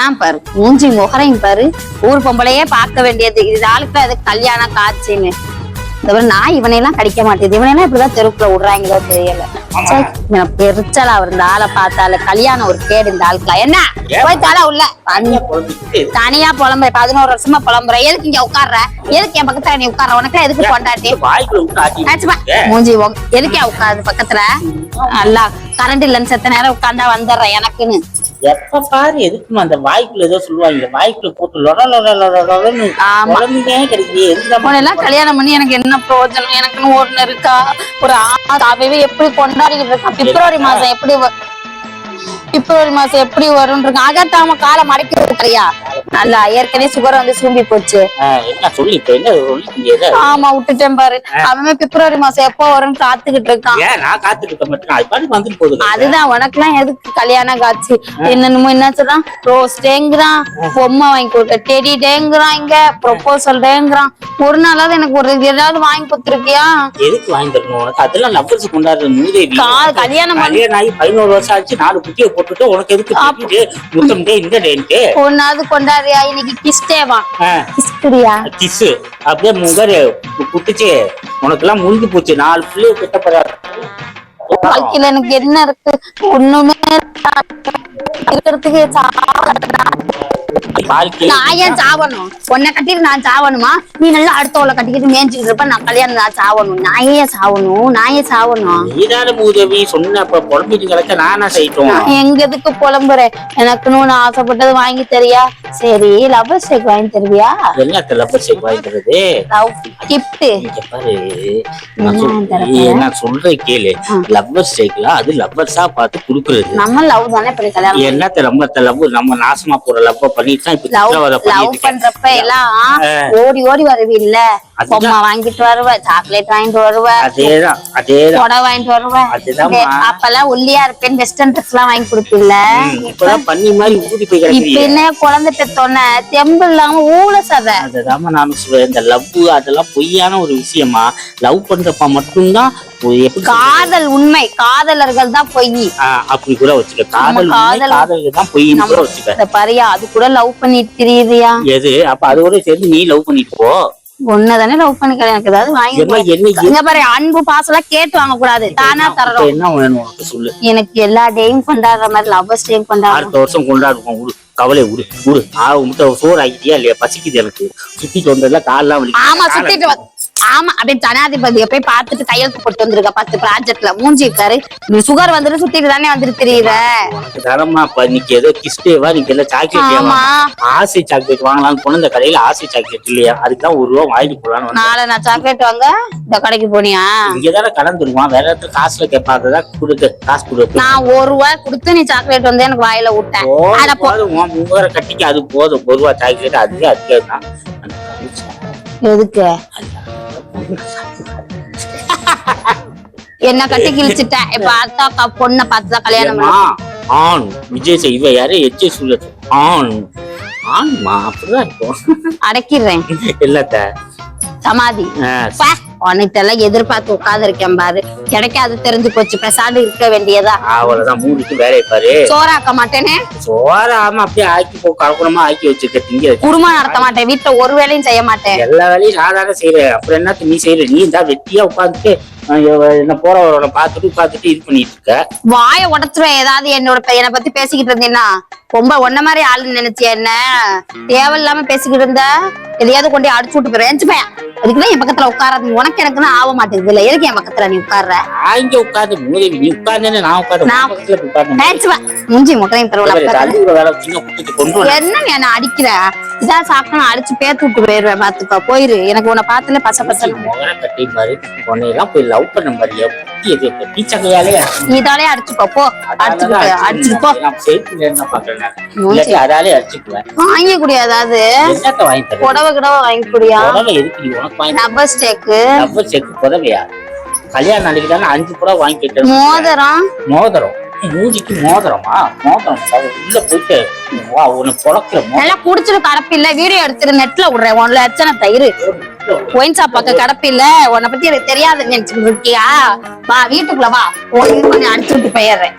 எல்லாம் பாரு, மூஞ்சி முகரையும் பாரு. ஊர் பொம்பளையே பார்க்க வேண்டியது இது ஆளுக்கு அது கல்யாணம் காட்சின்னு. நான் இவனையெல்லாம் கடிக்க மாட்டேது. இவனையெல்லாம் இப்படிதான் தெருக்குள்ள விடுறாங்களோ தெரியல. பெருச்சலா அவர் இந்த ஆளை பார்த்தால கல்யாணம் ஒரு கேடு இந்த ஆளுக்குலாம். என்ன போய் தலை உள்ள தனியா புலம்புற 11 வருஷமா புலம்புற. எதுக்கு இங்க உட்கார்ற? எதுக்கு என் பக்கத்துல நீ உட்கார்ற? உனக்கு எதுக்கு கொண்டாட்டி மூஞ்சி எதுக்கே உட்காரு பக்கத்துல? நல்லா கரண்ட் இல்லன்னு செத்த நேரம் உட்கார்ந்தா வந்துடுறேன் எனக்குன்னு. எப்ப பாரு எதுக்குமா அந்த வாய்க்குள்ள ஏதோ சொல்லுவாங்க, வாய்க்குள்ள போட்டு எல்லாம் கல்யாணம் பண்ணி எனக்கு என்ன பிரயோஜனம்? எனக்குன்னு ஒண்ணு இருக்கா? ஒரு அவையே எப்படி கொண்டாடிக்கிட்டு இருக்கா? பிப்ரவரி மாசம் எப்படி வரும்னு இருக்கு. அகத்தாம காலை மடக்கி வைக்கிறியா? நல்லா ஏற்கனவே சுகர் வந்து சூம்பி போச்சு. ஆமா விட்டுட்டேன் பாரு. அவன் பிப்ரவரி மாசம் எப்போ வரும்னு காத்துக்கிட்டு இருக்கான். அதுதான் உனக்கு எல்லாம் எதுக்கு கல்யாண காட்சி? என்னமோ என்ன சொல்றான், ரோஸ் டேங்கிறான், பொம்மை வாங்கி கொடுக்க டெடி டேங்கிறான், இங்க ப்ரொபோசல் டேங்கிறான். ஒரு நாளாவது எனக்கு ஒரு ஏதாவது வாங்கி கொடுத்துருக்கியா? எதுக்கு வாங்கி தரணும் உனக்கு? அதெல்லாம் லவ்வர்ஸ் கொண்டாடுறது. கல்யாணம் பண்ணி 11 வருஷம் ஆச்சு, 4 குட்டியை போட்டுட்டு உனக்கு எதுக்கு முத்தம் டே இந்த டேன்ட்டு ஒன்னாவது கொண்டாடுறியா? இன்னைக்கு கிஸ்டேவா? கிஸ்குரியா? கிஸ் அப்படியே முகரு குட்டிச்சு. உனக்கு எல்லாம் முடிஞ்சு போச்சு. 4 பிள்ளைய கிட்டப்படாது. வாழ்க்கையில எனக்கு என்ன இருக்கு? ஒண்ணுமே இருக்கிறதுக்கு நான் ஏன் சாவணும்? உன்னை கட்டிட்டு நான் சாவணுமா? நீ நல்லா அடுத்தவளை கட்டிக்கிட்டு மேய்ஞ்சிட்டு இருப்ப. நான் கல்யாணம் நான் சாவணும்? நான் ஏன் சாவணும்? நீதான உதவி சொன்னப்ப புலம்பிட்டு கிடக்க நானா செய்யட்டும்? எங்க எதுக்கு புலம்புறேன்? எனக்குன்னு நான் ஆசைப்பட்டது வாங்கி தரியா? சரி லவ்வர் ஷேக் வாங்கி தருவியா? எல்லாத்த லவ்வர் ஷேக் வாங்கி தருது கிஃப்ட். பாரு நான் சொல்றேன் கேளு. லவ்வர் ஷேக்லாம் அது லவ்வர்ஸா பார்த்து குடுக்குறது. நம்ம லவ் தானே பண்ணி கல்யாணம். என்னத்த லவ் நம்ம நாசமா போற லவ் பண்ணிட்டு லவ் பண்றப்ப எல்லாம் ஓடி ஓடி வருவி இல்ல? பொம்மை வாங்கிட்டு வருவ, சாக்லேட் வாங்கிட்டு வருவ, புடவை வாங்கிட்டு வருவ. அப்பெல்லாம் ஒல்லியா இருப்பேன் வெஸ்டர்ன் ட்ரெஸ் எல்லாம் வாங்கி கொடுப்பில்ல? இப்ப என்ன குழந்தை பெத்தோன்ன தெம்பு இல்லாம ஊழ சதை. அதுதான் நானும் சொல்றேன். இந்த லவ் அதெல்லாம் பொய்யான ஒரு விஷயமா? லவ் பண்றப்ப மட்டும்தான் காதல் உண்மை, காதலர்கள் தான் பொய். அப்படி கூட வச்சுக்க. காதலர்கள் தான் பொய் கூட வச்சுக்க. பாரியா அது கூட லவ் பண்ணிட்டு தெரியுதியா? எது அப்ப அதோட சேர்ந்து நீ லவ் பண்ணிட்டு போ. ஒன்னதானே லவ் பண்ணிக்க. எனக்கு ஏதாவது வாங்கி பாரு. அன்பு பாசம் கேட்டு வாங்க கூடாது, தானா தரணும். என்ன வேணும் சொல்லு. எனக்கு எல்லா டேயும் கொண்டாடுற மாதிரி லவ்வர்ஸ் டே கொண்டாடுறோம். அடுத்த வருஷம் கொண்டாடுவோம். கவலை விடு. சோறு ஆகிட்டியா இல்லையா? பசிக்குது எனக்கு. சுத்திட்டு வந்ததுல காலெல்லாம் வலி. ஆமா சுத்திட்டு ஆமா அப்படியே ஜனாதிபதியை போய் பார்த்துட்டு கையெழுத்து போட்டு வந்திருக்க 10 ப்ராஜெக்ட்ல. மூஞ்சி இருக்காரு. நீ சுகர் வந்துட்டு சுத்திட்டு தானே வந்துட்டு தெரியுற. தரமா இன்னைக்கு ஏதோ கிஸ்டேவா நீங்க எல்லாம் சாக்லேட் ஆசை சாக்லேட் வாங்கலாம்னு போன இந்த கடையில ஆசை சாக்லேட் இல்லையா? அதுக்குதான் ₹1 வாங்கி போடலாம். நாளை நான் சாக்லேட் வாங்க இந்த கடைக்கு போனியா? இங்கதானே கடன் தருவான். வேற இடத்துல காசுல கேட்பாதான் கொடுக்க காசு கொடுக்க. நான் ₹1 கொடுத்து நீ சாக்லேட் வந்து எனக்கு வாயில விட்டேன். முகரை கட்டிக்கு அது போதும். ₹1 சாக்லேட் அதுவே அதுதான். எதுக்கு என்ன கட்டி கிழிச்சிட்ட? இப்ப அத்தா பொண்ணை பார்த்துதான் கல்யாணம் ஆண் விஜய் இவ யாரு எச்சே சொல்ல ஆண் ஆண்மா அப்படிதான் இருக்கும். அடக்கிடுறேன் இல்லத்த சமாதி. உனக்கெல்லாம் எதிர்பார்த்து உட்கார்ந்து இருக்கேன் பாரு. கிடைக்காது தெரிஞ்சு போச்சு. பிரசாடு இருக்க வேண்டியதா? அவ்வளவுதான். மூடிக்கு வேலையை பாரு. சோறாக்க மாட்டேனே. சோறாம அப்படியே ஆக்கி கலப்படமா ஆக்கி வச்சுக்க. திங்க குருமா நடத்த மாட்டேன். வீட்டுல ஒரு வேலையும் செய்ய மாட்டேன். எல்லா வேலையும் சாதாரண செய்யற. அப்புறம் என்ன நீ செய்யற? நீ தான் வெட்டியா உட்காந்துட்டு என்ன போறவரோட பாத்துட்டு இது பண்ணிட்டு இருக்க. வாய உடச்சுருவேன். ஏதாவது என்னை பத்தி பேசிக்கிட்டு இருந்தீங்கன்னா ரொம்ப ஒன்ன மாதிரி ஆளுன்னு நினைச்சிய? என்ன தேவையில்லாம பேசிக்கிட்டு இருந்த எதையாவது கொண்டு அடிச்சு விட்டு போயிருவேன். அதுக்குதான் என் பக்கத்துல உட்காராது. உனக்கு எனக்குன்னு ஆக மாட்டேங்குது இல்ல? எதுக்கு என் பக்கத்துல நீ உட்கார்ற? இங்க உட்காந்து மூதேவி நீ உட்கார்ந்தேன்னு நான் உட்கார்ந்து மூஞ்சி முட்டையும் என்ன என்ன அடிக்கிற? இதான் சாப்பிட்டா அடிச்சு பேத்து விட்டு போயிருவேன். பாத்துப்பா போயிரு. எனக்கு உன்னை பார்த்துல பச கட்டி பாரு. உன்னையெல்லாம் போய் லவ் பண்ண மாதிரியா? இதாலே அடிச்சுப்போ. போ அடிச்சுப்போ. அதாலே அடிச்சுக்குவேன். வாங்கி குடியா? அதாவது புடவை கிடவை வாங்கி குடியா? லவ்வர் ஷேக் புடவையா? கல்யாணம் நாளைக்கு தானே 5 புடவை வாங்கிட்டேன். மோதிரம் மூஞ்சிக்கு மோதிரமா? மோதிரம் உள்ள போயிட்டு உனக்கு பொழக்கிற நல்லா குடிச்சிட்டு கடப்பில்ல. வீடியோ எடுத்துட்டு நெட்ல விடுறேன். உன்ல எத்தனை தயிர் ஒயின் ஷாப் பக்கம் கடப்பில்ல. உன்னை பத்தி எனக்கு தெரியாது நினைச்சுட்டு இருக்கியா? வா வீட்டுக்குள்ள வா. அடிச்சு விட்டு போயிடுறேன்.